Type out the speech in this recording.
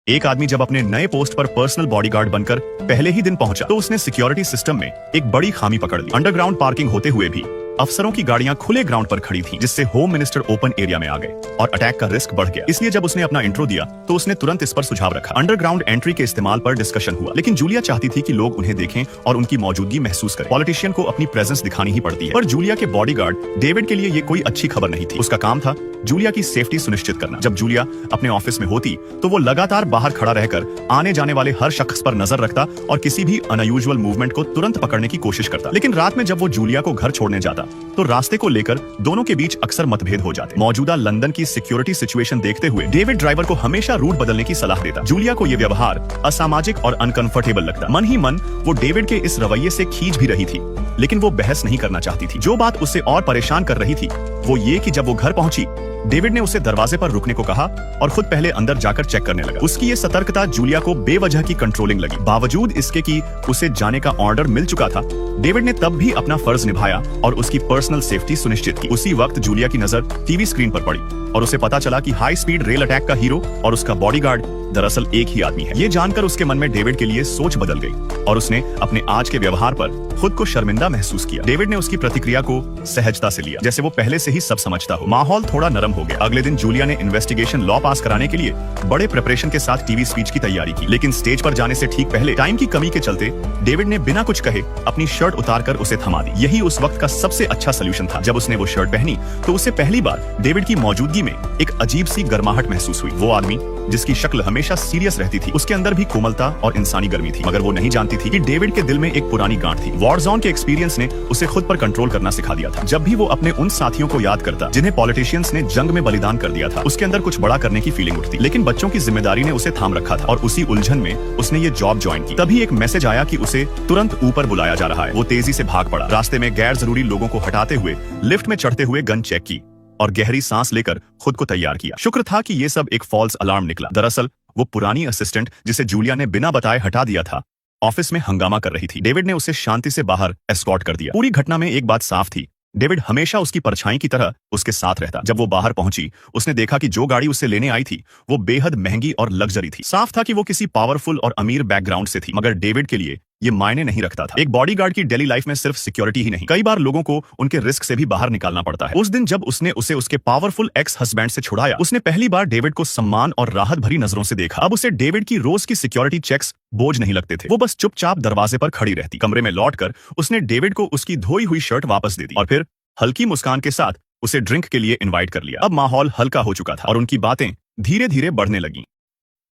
एक आदमी जब अपने नए पोस्ट पर पर्सनल बॉडीगार्ड बनकर पहले ही दिन पहुंचा तो उसने सिक्योरिटी सिस्टम में एक बड़ी खामी पकड़ ली। अंडरग्राउंड पार्किंग होते हुए भी अफसरों की गाड़ियां खुले ग्राउंड पर खड़ी थीं, जिससे होम मिनिस्टर ओपन एरिया में आ गए और अटैक का रिस्क बढ़ गया। इसलिए जब उसने अपना इंट्रो दिया तो उसने तुरंत इस पर सुझाव रखा। अंडरग्राउंड एंट्री के इस्तेमाल पर डिस्कशन हुआ, लेकिन जूलिया चाहती थी कि लोग उन्हें देखें और उनकी मौजूदगी महसूस करें। पॉलिटिशियन को अपनी प्रेजेंस दिखानी ही पड़ती है, पर जूलिया के बॉडीगार्ड डेविड के लिए ये कोई अच्छी खबर नहीं थी। उसका काम था जूलिया की सेफ्टी सुनिश्चित करना। जब जूलिया अपने ऑफिस में होती तो वो लगातार बाहर खड़ा रहकर आने जाने वाले हर शख्स पर नजर रखता और किसी भी अनयूजुअल मूवमेंट को तुरंत पकड़ने की कोशिश करता। लेकिन रात में जब वो जूलिया को घर छोड़ने जाता तो रास्ते को लेकर दोनों के बीच अक्सर मतभेद हो जाते। मौजूदा लंदन की सिक्योरिटी सिचुएशन देखते हुए डेविड ड्राइवर को हमेशा रूट बदलने की सलाह देता। जूलिया को यह व्यवहार असामाजिक और अनकंफर्टेबल लगता। मन ही मन वो डेविड के इस रवैये से खींच भी रही थी, लेकिन वो बहस नहीं करना चाहती थी। जो बात उसे और परेशान कर रही थी वो ये कि जब वो घर पहुंची डेविड ने उसे दरवाजे पर रुकने को कहा और खुद पहले अंदर जाकर चेक करने लगा। उसकी ये सतर्कता जूलिया को बेवजह की कंट्रोलिंग लगी। बावजूद इसके कि उसे जाने का ऑर्डर मिल चुका था, डेविड ने तब भी अपना फर्ज निभाया और उसकी पर्सनल सेफ्टी सुनिश्चित की। उसी वक्त जूलिया की नजर टीवी स्क्रीन पर पड़ी और उसे पता चला कि हाई स्पीड रेल अटैक का हीरो और उसका बॉडीगार्ड दरअसल एक ही आदमी है। ये जानकर उसके मन में डेविड के लिए सोच बदल गई और उसने अपने आज के व्यवहार पर खुद को शर्मिंदा महसूस किया। डेविड ने उसकी प्रतिक्रिया को सहजता से लिया, जैसे वो पहले से ही सब समझता हो। माहौल थोड़ा नरम हो गया। अगले दिन जूलिया ने इन्वेस्टिगेशन लॉ पास कराने के लिए बड़े प्रिपरेशन के साथ टीवी स्पीच की तैयारी की, लेकिन स्टेज पर जाने से ठीक पहले टाइम की कमी के चलते डेविड ने बिना कुछ कहे अपनी शर्ट उतारकर उसे थमा दी। यही उस वक्त का सबसे अच्छा सोल्यूशन था। जब उसने वो शर्ट पहनी तो उसे पहली बार डेविड की मौजूदगी में एक अजीब सी गर्माहट महसूस हुई। वो आदमी जिसकी शक्ल हमेशा सीरियस रहती थी, उसके अंदर भी कोमलता और इंसानी गर्मी थी, मगर वो नहीं जानती थी कि डेविड के दिल में एक पुरानी गांठ थी। वॉर जोन के एक्सपीरियंस ने उसे खुद पर कंट्रोल करना सिखा दिया था। जब भी वो अपने उन साथियों को याद करता जिन्हें पॉलिटिशियंस ने जंग में बलिदान कर दिया था, उसके अंदर कुछ बड़ा करने की फीलिंग उठती। लेकिन बच्चों की जिम्मेदारी ने उसे थाम रखा था और उसी उलझन में उसने ये जॉब ज्वाइन की। तभी एक मैसेज आया कि उसे तुरंत ऊपर बुलाया जा रहा है। वो तेजी से भाग पड़ा, रास्ते में गैर जरूरी लोगों को हटाते हुए लिफ्ट में चढ़ते हुए गन चेक की और गहरी सांस लेकर खुद को तैयार किया। शुक्र था कि ये सब एक फॉल्स अलार्म निकला। दरअसल वो पुरानी असिस्टेंट जिसे जूलिया ने बिना बताए हटा दिया था, ऑफिस में हंगामा कर रही थी। डेविड ने उसे शांति से बाहर एस्कॉर्ट कर दिया। पूरी घटना में एक बात साफ थी, डेविड हमेशा उसकी परछाई की तरह उसके साथ रहता। जब वो बाहर पहुंची उसने देखा कि जो गाड़ी उसे लेने आई थी वो बेहद महंगी और लग्जरी थी। साफ था कि वो किसी पावरफुल और अमीर बैकग्राउंड से थी, मगर डेविड के लिए ये मायने नहीं रखता था। एक बॉडीगार्ड की डेली लाइफ में सिर्फ सिक्योरिटी ही नहीं, कई बार लोगों को उनके रिस्क से भी बाहर निकालना पड़ता है। उस दिन जब उसने उसे उसके पावरफुल एक्स हस्बैंड से छुड़ाया, उसने पहली बार डेविड को सम्मान और राहत भरी नजरों से देखा। अब उसे डेविड की रोज की सिक्योरिटी चेक्स बोझ नहीं लगते थे। वो बस चुपचाप दरवाजे पर खड़ी रहती। कमरे में लौटकर उसने डेविड को उसकी धोई हुई शर्ट वापस दे दी और फिर हल्की मुस्कान के साथ उसे ड्रिंक के लिए इनवाइट कर लिया। अब माहौल हल्का हो चुका था और उनकी बातें धीरे धीरे बढ़ने लगी।